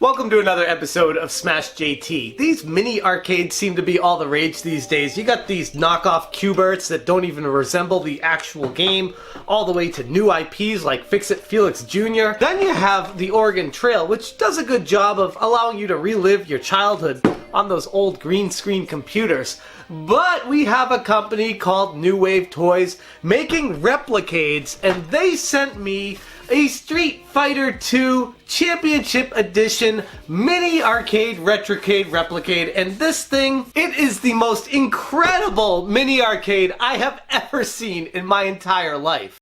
Welcome to another episode of Smash JT. These mini arcades seem to be all the rage these days. You got these knockoff Q*berts that don't even resemble the actual game, all the way to new IPs like Fix-It Felix Jr. Then you have the Oregon Trail, which does a good job of allowing you to relive your childhood on those old green screen computers. But we have a company called New Wave Toys making Replicades, and they sent me a Street Fighter 2 Championship Edition Mini Arcade Replicade, and this thing, it is the most incredible mini arcade I have ever seen in my entire life.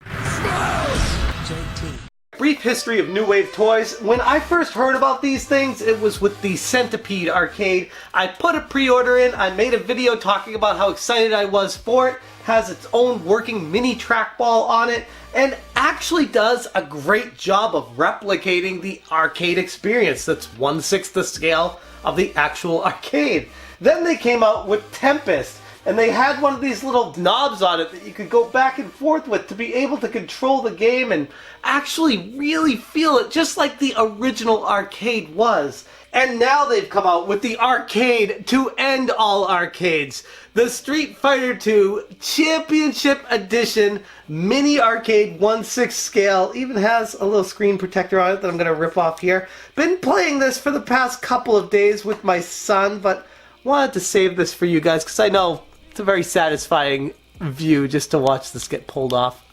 Brief history of New Wave Toys. When I first heard about these things, it was with the Centipede arcade. I put a pre-order in, I made a video talking about how excited I was for it. Has its own working mini trackball on it, and actually does a great job of replicating the arcade experience. That's 1/6 the scale of the actual arcade. Then they came out with Tempest, and they had one of these little knobs on it that you could go back and forth with to be able to control the game and actually really feel it just like the original arcade was. And now they've come out with the arcade to end all arcades. The Street Fighter 2 Championship Edition Mini Arcade 1/6 scale. Even has a little screen protector on it that I'm going to rip off here. Been playing this for the past couple of days with my son, but wanted to save this for you guys because I know it's a very satisfying view just to watch this get pulled off.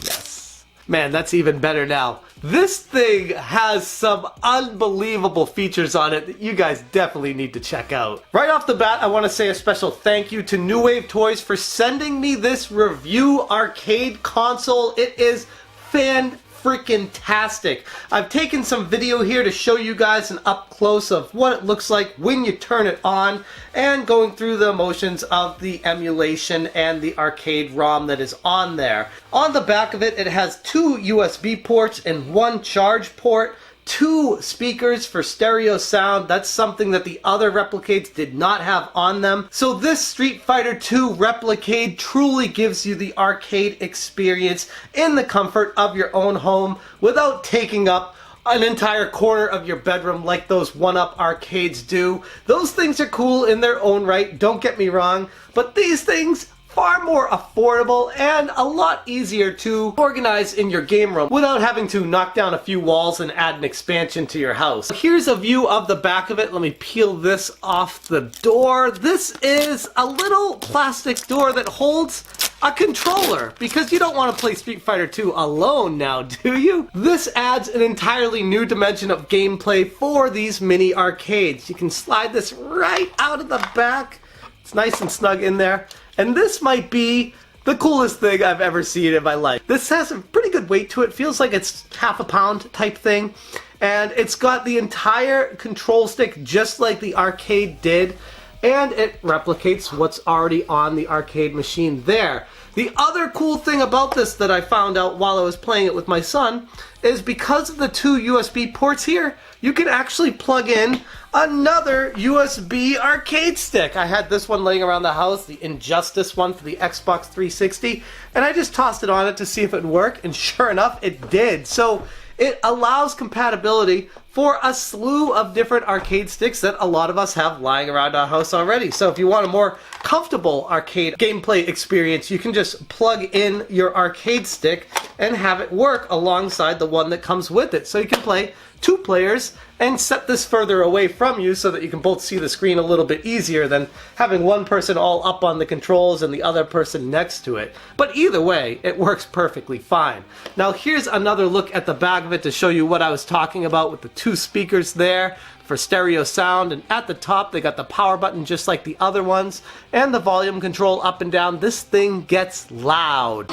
Yes. Man, that's even better now. This thing has some unbelievable features on it that you guys definitely need to check out. Right off the bat, I want to say a special thank you to New Wave Toys for sending me this review arcade console. It is fan-freaking-tastic. I've taken some video here to show you guys an up-close of what it looks like when you turn it on, and going through the motions of the emulation and the arcade ROM that is on there. On the back of it, it has 2 USB ports and 1 charge port, 2 speakers for stereo sound. That's something that the other Replicades did not have on them. So this Street Fighter 2 Replicade truly gives you the arcade experience in the comfort of your own home without taking up an entire corner of your bedroom like those 1-up arcades do. Those things are cool in their own right, don't get me wrong, but these things far more affordable and a lot easier to organize in your game room without having to knock down a few walls and add an expansion to your house. Here's a view of the back of it. Let me peel this off the door. This is a little plastic door that holds a controller, because you don't want to play Street Fighter 2 alone now, do you? This adds an entirely new dimension of gameplay for these mini arcades. You can slide this right out of the back. It's nice and snug in there. And this might be the coolest thing I've ever seen in my life. This has a pretty good weight to it. Feels like it's half a pound type thing. And it's got the entire control stick just like the arcade did. And it replicates what's already on the arcade machine there. The other cool thing about this that I found out while I was playing it with my son is because of the 2 USB ports here, you can actually plug in another USB arcade stick. I had this one laying around the house, the Injustice one for the Xbox 360, and I just tossed it on it to see if it would work, and sure enough, it did. So it allows compatibility for a slew of different arcade sticks that a lot of us have lying around our house already. So if you want a more comfortable arcade gameplay experience, you can just plug in your arcade stick and have it work alongside the one that comes with it. So you can play 2 players and set this further away from you so that you can both see the screen a little bit easier than having one person all up on the controls and the other person next to it. But either way, it works perfectly fine. Now here's another look at the back of it to show you what I was talking about with the 2 speakers there for stereo sound, and at the top they got the power button just like the other ones, and the volume control up and down. This thing gets loud.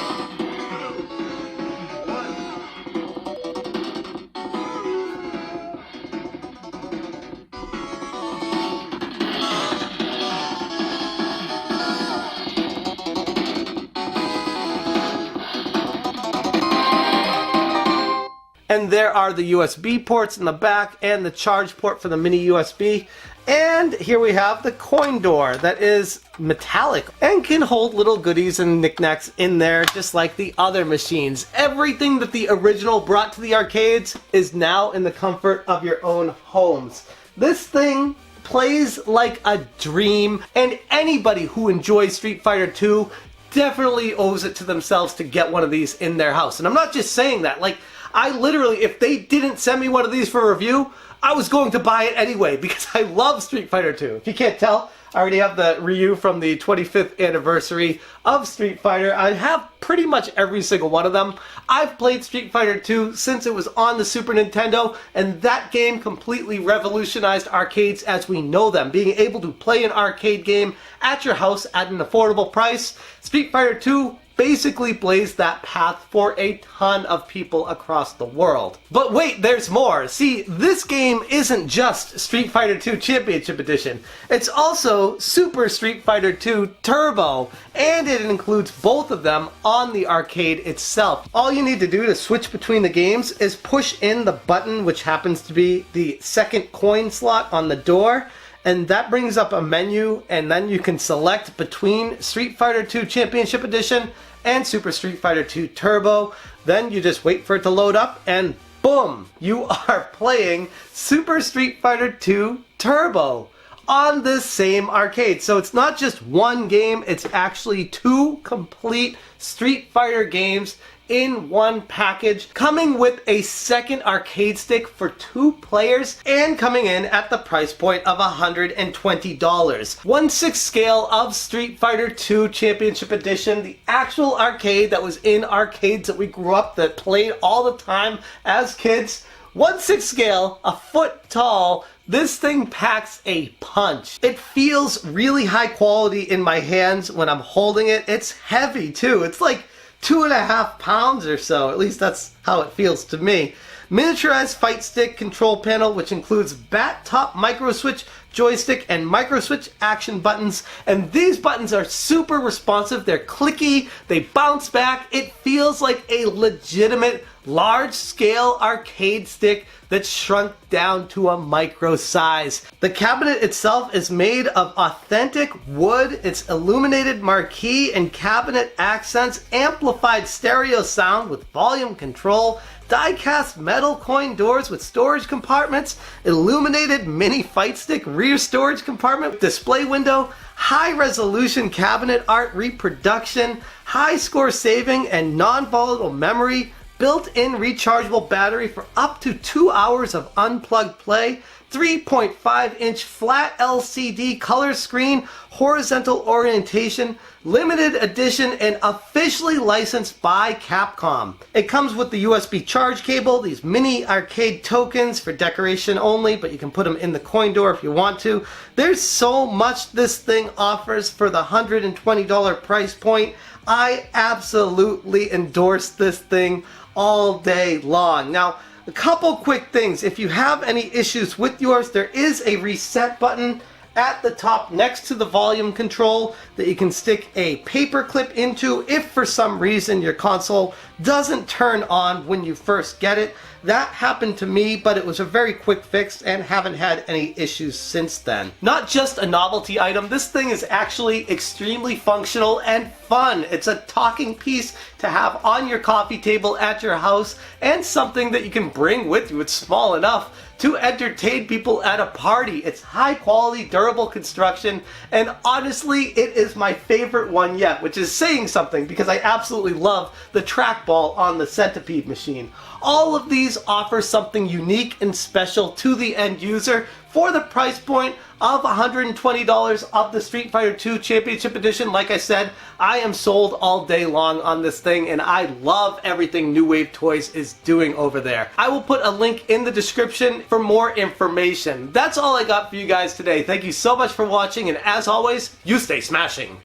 And there are the USB ports in the back and the charge port for the mini USB. And here we have the coin door that is metallic and can hold little goodies and knickknacks in there just like the other machines. Everything that the original brought to the arcades is now in the comfort of your own homes. This thing plays like a dream, and anybody who enjoys Street Fighter 2 definitely owes it to themselves to get one of these in their house. And I'm not just saying that, like, I literally, if they didn't send me one of these for review, I was going to buy it anyway because I love Street Fighter 2. If you can't tell, I already have the Ryu from the 25th anniversary of Street Fighter. I have pretty much every single one of them. I've played Street Fighter 2 since it was on the Super Nintendo, and that game completely revolutionized arcades as we know them. Being able to play an arcade game at your house at an affordable price, Street Fighter 2 basically blazed that path for a ton of people across the world. But wait, there's more. See, this game isn't just Street Fighter 2 Championship Edition. It's also Super Street Fighter 2 Turbo, and it includes both of them on the arcade itself. All you need to do to switch between the games is push in the button, which happens to be the second coin slot on the door, and that brings up a menu, and then you can select between Street Fighter 2 Championship Edition and Super Street Fighter 2 Turbo. Then you just wait for it to load up, and boom, you are playing Super Street Fighter 2 Turbo on this same arcade. So it's not just one game, it's actually two complete Street Fighter games in one package, coming with a second arcade stick for 2 players and coming in at the price point of $120. 1/6 scale of Street Fighter 2 Championship Edition, the actual arcade that was in arcades that we grew up that played all the time as kids. 1/6 scale, a foot tall. This thing packs a punch. It feels really high quality in my hands when I'm holding it. It's heavy too. It's like 2.5 pounds or so. At least that's how it feels to me. Miniaturized fight stick control panel, which includes bat top micro switch joystick and micro switch action buttons, and these buttons are super responsive. They're clicky, they bounce back. It feels like a legitimate large scale arcade stick that's shrunk down to a micro size. The cabinet itself is made of authentic wood. It's illuminated marquee and cabinet accents, amplified stereo sound with volume control, die-cast metal coin doors with storage compartments, illuminated mini fight stick rear storage compartment, display window, high-resolution cabinet art reproduction, high score saving and non-volatile memory, built-in rechargeable battery for up to 2 hours of unplugged play, 3.5-inch flat LCD color screen, horizontal orientation, limited edition, and officially licensed by Capcom. It comes with the USB charge cable, these mini arcade tokens for decoration only, but you can put them in the coin door if you want to. There's so much this thing offers for the $120 price point. I absolutely endorse this thing all day long. Now, a couple quick things. If you have any issues with yours, there is a reset button at the top next to the volume control that you can stick a paper clip into if for some reason your console doesn't turn on when you first get it. That happened to me, but it was a very quick fix and haven't had any issues since then. Not just a novelty item, this thing is actually extremely functional and fun. It's a talking piece to have on your coffee table at your house and something that you can bring with you. It's small enough to entertain people at a party. It's high quality, durable construction, and honestly, it is my favorite one yet, which is saying something because I absolutely love the trackball on the Centipede machine. All of these offer something unique and special to the end user for the price point of $120 of the Street Fighter 2 Championship Edition. Like I said, I am sold all day long on this thing, and I love everything New Wave Toys is doing over there. I will put a link in the description for more information. That's all I got for you guys today. Thank you so much for watching, and as always, you stay smashing.